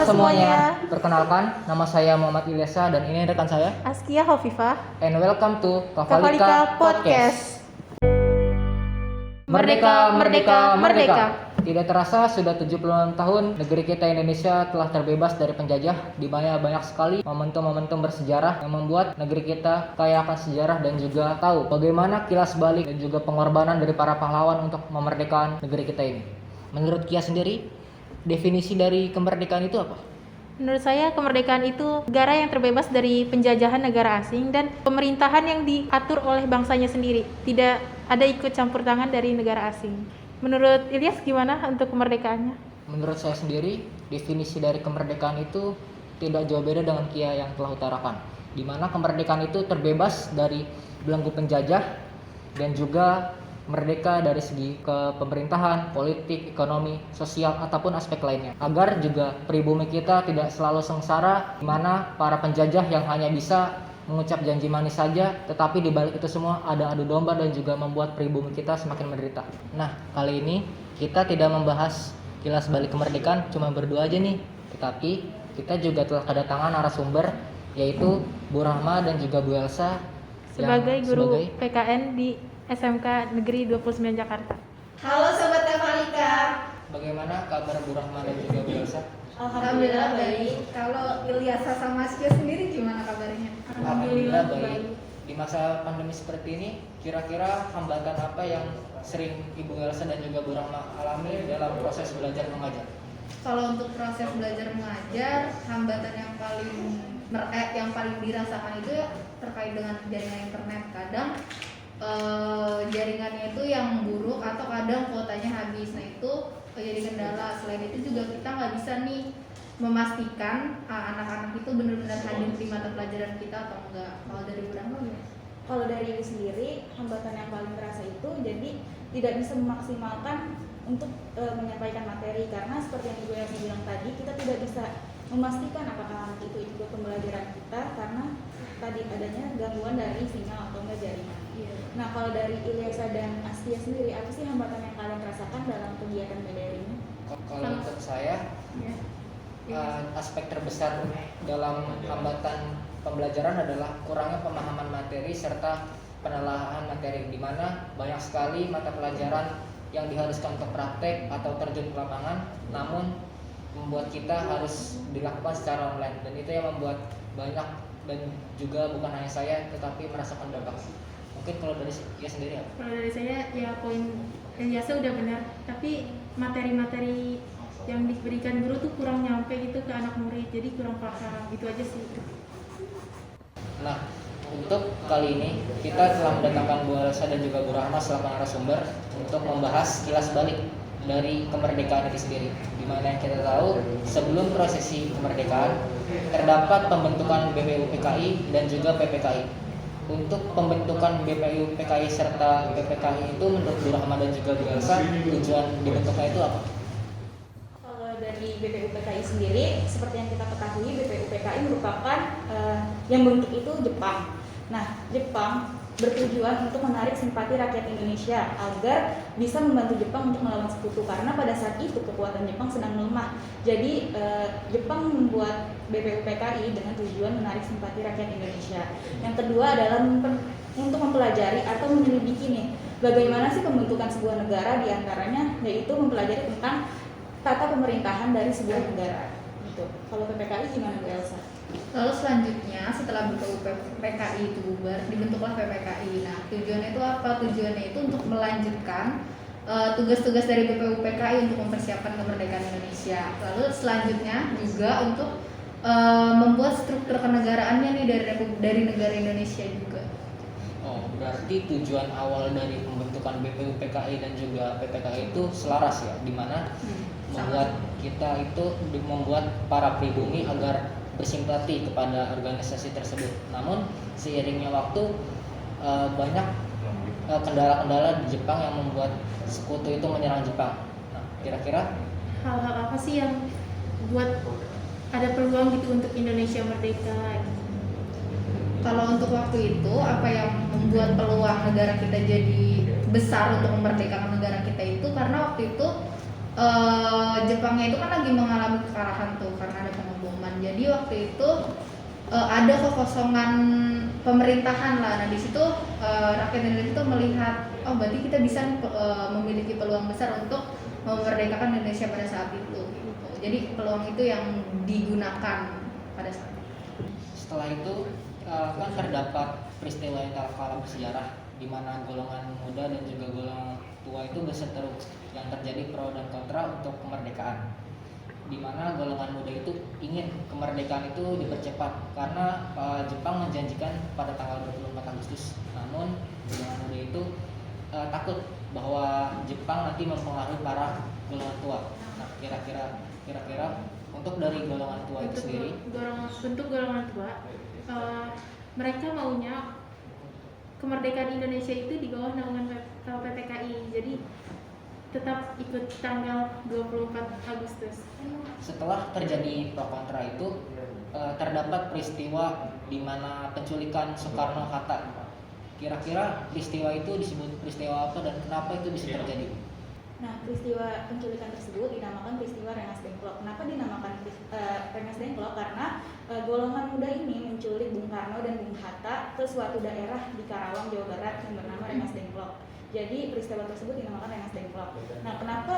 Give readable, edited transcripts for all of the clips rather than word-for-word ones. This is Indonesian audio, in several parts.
semuanya, perkenalkan nama saya Muhammad Ilyasa dan ini rekan saya Askia Hovifah and welcome to Kavalika Podcast. Merdeka, merdeka, Merdeka, merdeka. merdeka. Tidak terasa sudah 76 tahun negeri kita Indonesia telah terbebas dari penjajah, di mana banyak sekali momentum-momentum bersejarah yang membuat negeri kita kaya akan sejarah dan juga tahu bagaimana kilas balik dan juga pengorbanan dari para pahlawan untuk memerdekakan negeri kita ini. Menurut Kia sendiri, definisi dari kemerdekaan itu apa? Menurut saya kemerdekaan itu negara yang terbebas dari penjajahan negara asing dan pemerintahan yang diatur oleh bangsanya sendiri. Tidak ada ikut campur tangan dari negara asing. Menurut Ilyas gimana untuk kemerdekaannya? Menurut saya sendiri, definisi dari kemerdekaan itu tidak jauh beda dengan Kia yang telah utarakan, di mana kemerdekaan itu terbebas dari belenggu penjajah dan juga merdeka dari segi kepemerintahan, politik, ekonomi, sosial, ataupun aspek lainnya. Agar juga pribumi kita tidak selalu sengsara, di mana para penjajah yang hanya bisa mengucap janji manis saja, tetapi di balik itu semua ada adu domba dan juga membuat pribumi kita semakin menderita. Nah, kali ini kita tidak membahas kilas balik kemerdekaan cuma berdua aja nih, tetapi kita juga telah kedatangan narasumber yaitu Bu Rahma dan juga Bu Elsa Sebagai guru PKN di SMK Negeri 29 Jakarta. Halo Sobat Kavalika. Bagaimana kabar Bu Rahma dan juga Bu Elsa? Alhamdulillah baik. Kalau Ilyasa sama Askia sendiri gimana kabarnya? Alhamdulillah baik. Di masa pandemi seperti ini, kira-kira hambatan apa yang sering Ibu Elsa dan juga Bu Rahma alami dalam proses belajar mengajar? Kalau untuk proses belajar mengajar, hambatan yang paling dirasakan itu ya terkait dengan jaringan internet. Kadang jaringannya itu yang buruk atau kadang kuotanya habis. Nah itu jadi kendala. Selain itu juga kita nggak bisa nih memastikan anak-anak itu benar-benar hadir di mata pelajaran kita atau enggak. Kalau dari Bu Rahma gimana? Kalau dari ini sendiri, hambatan yang paling terasa itu jadi tidak bisa memaksimalkan untuk menyampaikan materi, karena seperti yang Ibu Elsa bilang tadi, kita tidak bisa memastikan apakah anak itu ikut pembelajaran kita karena tadi adanya gangguan dari sinyal atau enggak jaringan. Nah, kalau dari Ilyasa dan Astia sendiri, apa sih hambatan yang kalian rasakan dalam kegiatan belajar ini? Kalau untuk saya, aspek terbesar dalam hambatan pembelajaran adalah kurangnya pemahaman materi serta penelaahan materi, di mana banyak sekali mata pelajaran yang diharuskan untuk praktek atau terjun ke lapangan, namun membuat kita harus dilakukan secara online, dan itu yang membuat banyak dan juga bukan hanya saya tetapi merasakan dampak. Mungkin kalau dari dia sendiri apa? Kalau dari saya ya poin Ilyasa udah benar, tapi materi-materi yang diberikan guru tuh kurang nyampe gitu ke anak murid, jadi kurang paham gitu aja sih. Nah, untuk kali ini kita telah mendatangkan Bu Elsa dan juga Bu Rahma selaku narasumber untuk membahas kilas balik dari kemerdekaan itu sendiri. Di mana yang kita tahu sebelum prosesi kemerdekaan terdapat pembentukan BPU PKI dan juga PPKI. Untuk pembentukan BPU PKI serta PPKI itu menurut Bu Rahma dan juga Bu Elsa, tujuan dibentuknya itu apa? Kalau dari BPU PKI sendiri, seperti yang kita ketahui, BPU PKI merupakan yang bentuk itu Jepang. Nah, Jepang bertujuan untuk menarik simpati rakyat Indonesia agar bisa membantu Jepang untuk melawan sekutu, karena pada saat itu kekuatan Jepang sedang melemah. Jadi Jepang membuat BPU PKI dengan tujuan menarik simpati rakyat Indonesia. Yang kedua adalah untuk mempelajari atau menyelidiki nih bagaimana sih pembentukan sebuah negara, diantaranya yaitu mempelajari tentang tata pemerintahan dari sebuah negara. Gitu. Kalau PPKI gimana Bu Elsa? Lalu selanjutnya setelah BPU PKI itu bubar, dibentuklah PPKI. Nah, tujuannya itu apa? Tujuannya itu untuk melanjutkan tugas-tugas dari BPU PKI untuk mempersiapkan kemerdekaan Indonesia. Lalu selanjutnya juga untuk membuat struktur kenegaraannya nih dari negara Indonesia juga. Oh, berarti tujuan awal dari pembentukan BPU PKI dan juga PPKI itu selaras ya, di mana membuat kita itu membuat para pribumi agar bersimpati kepada organisasi tersebut. Namun seiringnya waktu banyak kendala-kendala di Jepang yang membuat sekutu itu menyerang Jepang. Nah, kira-kira Hal-hal apa sih yang buat ada peluang gitu untuk Indonesia merdeka? Kalau untuk waktu itu, apa yang membuat peluang negara kita jadi besar untuk memerdekakan negara kita itu karena waktu itu Jepangnya itu kan lagi mengalami kekalahan tuh karena ada pengeboman. Jadi waktu itu ada kekosongan pemerintahan lah. Nah di situ rakyat Indonesia itu melihat, oh berarti kita bisa memiliki peluang besar untuk memerdekakan Indonesia pada saat itu. Gitu. Jadi peluang itu yang digunakan pada saat itu. Setelah itu kan terdapat peristiwa yang tak kalah bersejarah di mana golongan muda dan juga golongan tua itu berseteru yang terjadi pro dan kontra untuk kemerdekaan, di mana golongan muda itu ingin kemerdekaan itu dipercepat karena Jepang menjanjikan pada tanggal 24 Agustus. Namun golongan muda itu takut bahwa Jepang nanti mempengaruhi para golongan tua. Nah, kira-kira untuk dari golongan tua itu sendiri, Untuk golongan tua, mereka maunya kemerdekaan Indonesia itu di bawah naungan PPKI. Jadi tetap ikut tanggal 24 Agustus. setelah terjadi pro kontra itu terdapat peristiwa di mana penculikan Soekarno-Hatta. Kira-kira peristiwa itu disebut peristiwa apa dan kenapa itu bisa terjadi? Nah, peristiwa penculikan tersebut dinamakan peristiwa Rengas Dengklok. Kenapa dinamakan Rengas Dengklok? Karena golongan muda ini menculik Bung Karno dan Bung Hatta ke suatu daerah di Karawang, Jawa Barat yang bernama Rengas Dengklok. Jadi peristiwa tersebut dinamakan Rengas Dengklok. Nah, kenapa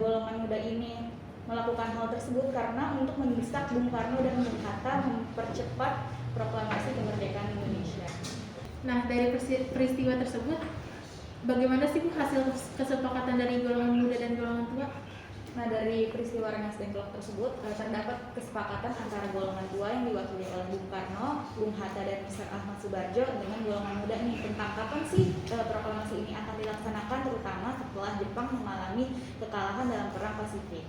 golongan muda ini melakukan hal tersebut? Karena untuk mendesak Bung Karno dan Bung Hatta mempercepat proklamasi kemerdekaan Indonesia. Nah, dari peristiwa tersebut, bagaimana sih Bu hasil kesepakatan dari golongan muda dan golongan tua? Nah, dari peristiwa Rengas Dengklok tersebut terdapat kesepakatan antara golongan tua yang diwakili oleh Bung Karno, Bung Hatta dan Mr. Ahmad Subarjo dengan golongan muda ini tentang kapan sih proklamasi ini akan dilaksanakan, terutama setelah Jepang mengalami kekalahan dalam Perang Pasifik.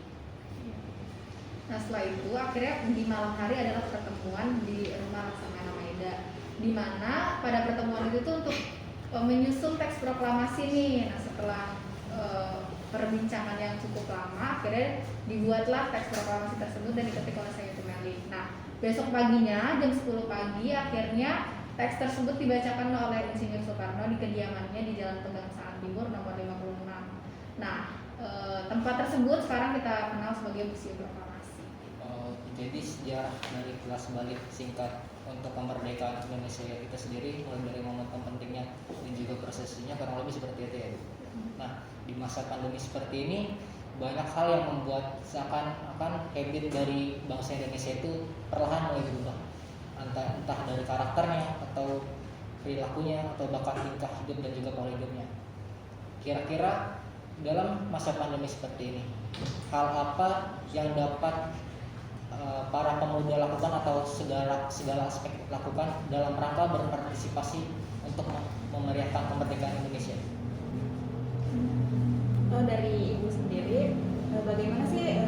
Nah setelah itu akhirnya di malam hari adalah pertemuan di rumah Laksamana Maeda, di mana pada pertemuan itu tuh untuk menyusun teks proklamasi nih. Nah setelah perbincangan yang cukup lama, akhirnya dibuatlah teks proklamasi tersebut dan diketik oleh Sayyidu Melly. Nah besok paginya jam 10 pagi akhirnya teks tersebut dibacakan oleh Insinyur Soekarno di kediamannya di Jalan Pegangsaan Timur nomor 56. Nah tempat tersebut sekarang kita kenal sebagai Museum Proklamasi. Jadi sejarah dari kelas balik singkat untuk kemerdekaan Indonesia itu sendiri, mulai dari momentum pentingnya dan juga prosesnya kurang lebih seperti itu ya. Nah di masa pandemi seperti ini banyak hal yang membuat seakan-akan habit dari bangsa Indonesia itu perlahan mulai berubah, entah dari karakternya atau perilakunya atau bahkan tingkah hidup dan juga pola hidupnya. Kira-kira dalam masa pandemi seperti ini, hal apa yang dapat para pemuda lakukan atau segala aspek lakukan dalam rangka berpartisipasi untuk memeriahkan kemerdekaan Indonesia? Dari Ibu sendiri, bagaimana sih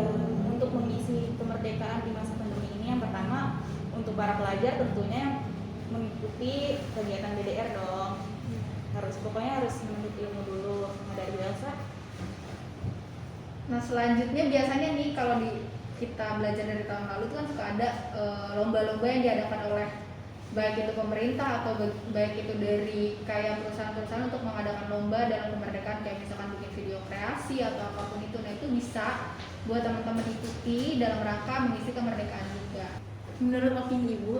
untuk mengisi kemerdekaan di masa pandemi ini? Yang pertama, untuk para pelajar tentunya mengikuti kegiatan DDR dong. Pokoknya harus menuntut ilmu dulu. Nah, dari Elsa? Nah selanjutnya biasanya nih kalau kita belajar dari tahun lalu itu kan suka ada lomba-lomba yang diadakan oleh baik itu pemerintah atau baik itu dari kayak perusahaan-perusahaan untuk mengadakan lomba dalam kemerdekaan, kayak misalkan bikin video kreasi atau apapun itu. Nah itu bisa buat teman-teman ikuti dalam rangka mengisi kemerdekaan juga. Menurut opini Ibu,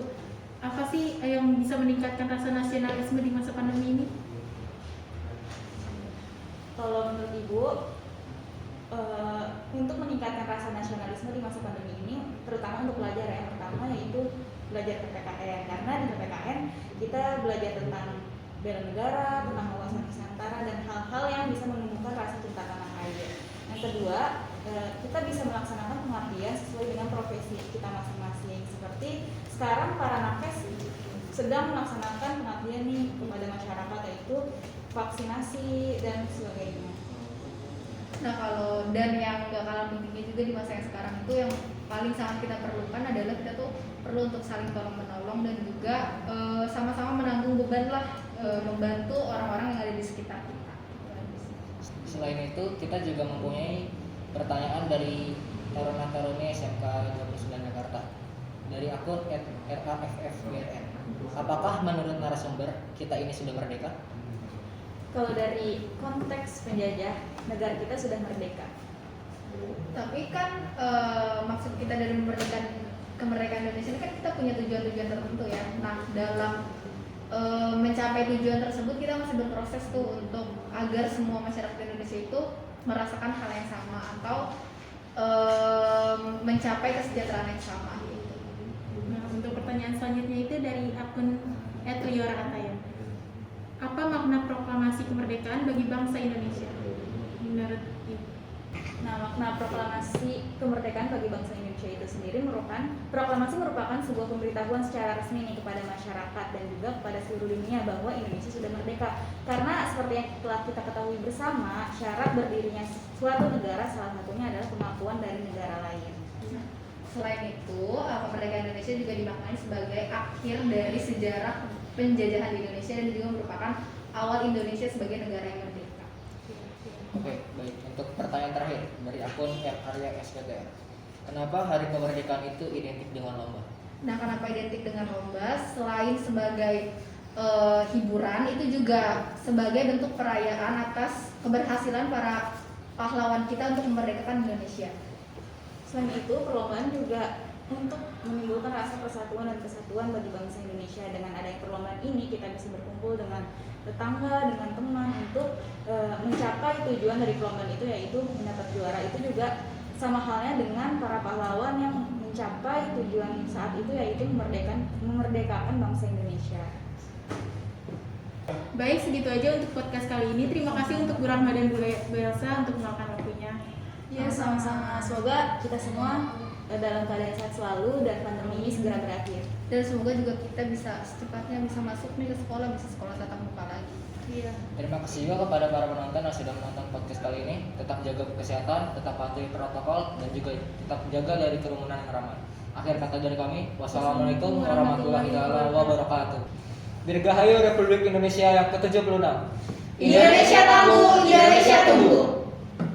apa sih yang bisa meningkatkan rasa nasionalisme di masa pandemi ini? Kalau menurut Ibu, untuk meningkatkan rasa nasionalisme di masa pandemi ini, terutama untuk pelajar yang pertama yaitu belajar PPKN. Karena di PPKN kita belajar tentang bela negara, tentang wawasan Nusantara dan hal-hal yang bisa menumbuhkan rasa cinta tanah air. Yang kedua, kita bisa melaksanakan pengabdian sesuai dengan profesi kita masing-masing. Seperti sekarang para nakes sedang melaksanakan pengabdian nih kepada masyarakat, yaitu vaksinasi dan sebagainya. Nah kalau dan yang gak kalah pentingnya juga di masa yang sekarang itu yang paling sangat kita perlukan adalah kita tuh perlu untuk saling tolong menolong dan juga sama-sama menanggung beban lah, membantu orang-orang yang ada di sekitar kita. Selain itu kita juga mempunyai pertanyaan dari taruna-taruni SMK 29 Jakarta dari akun @raffbrn. Apakah menurut narasumber kita ini sudah merdeka? Kalau dari konteks penjajah, negara kita sudah merdeka. Tapi kan maksud kita dari kemerdekaan Indonesia ini kan kita punya tujuan-tujuan tertentu ya. Nah, dalam mencapai tujuan tersebut kita masih berproses tuh untuk agar semua masyarakat Indonesia itu merasakan hal yang sama atau mencapai kesejahteraan yang sama gitu. Nah, untuk pertanyaan selanjutnya itu dari akun @riora_ataya. Apa makna proklamasi kemerdekaan bagi bangsa Indonesia? Menurut Ibu. Nah, makna proklamasi kemerdekaan bagi bangsa Indonesia itu sendiri proklamasi merupakan sebuah pemberitahuan secara resmi nih kepada masyarakat dan juga kepada seluruh dunia bahwa Indonesia sudah merdeka. Karena seperti yang telah kita ketahui bersama, syarat berdirinya suatu negara salah satunya adalah pengakuan dari negara lain. Selain itu, kemerdekaan Indonesia juga dimaknai sebagai akhir dari sejarah penjajahan di Indonesia dan juga merupakan awal Indonesia sebagai negara yang merdeka. Oke, baik. Untuk pertanyaan terakhir dari akun Arya SPTR. Kenapa hari kemerdekaan itu identik dengan lomba? Nah, kenapa identik dengan lomba? Selain sebagai hiburan, itu juga sebagai bentuk perayaan atas keberhasilan para pahlawan kita untuk memerdekakan Indonesia. Selain itu, perlombaan juga untuk menimbulkan rasa persatuan dan kesatuan bagi bangsa Indonesia. Dengan adanya perlombaan ini, kita bisa berkumpul dengan tetangga, dengan teman untuk mencapai tujuan dari perlombaan itu, yaitu mendapat juara. Itu juga sama halnya dengan para pahlawan yang mencapai tujuan saat itu, yaitu memerdekakan bangsa Indonesia. Baik, segitu aja untuk podcast kali ini. Terima kasih untuk Bu Rahma dan Bu Elsa untuk meluangkan waktunya. Ya, sama-sama. Semoga kita semua dalam keadaan sehat selalu dan pandemi ini segera berakhir. Dan semoga juga kita bisa secepatnya bisa masuk nih ke sekolah, bisa sekolah tatap muka lagi. Iya. Terima kasih juga kepada para penonton yang sudah menonton podcast kali ini. Tetap jaga kesehatan, tetap patuhi protokol, dan juga tetap jaga dari kerumunan yang ramai. Akhir kata dari kami, wassalamualaikum warahmatullahi wabarakatuh. Dirgahayu Republik Indonesia yang ke-76. Indonesia tangguh, Indonesia tumbuh.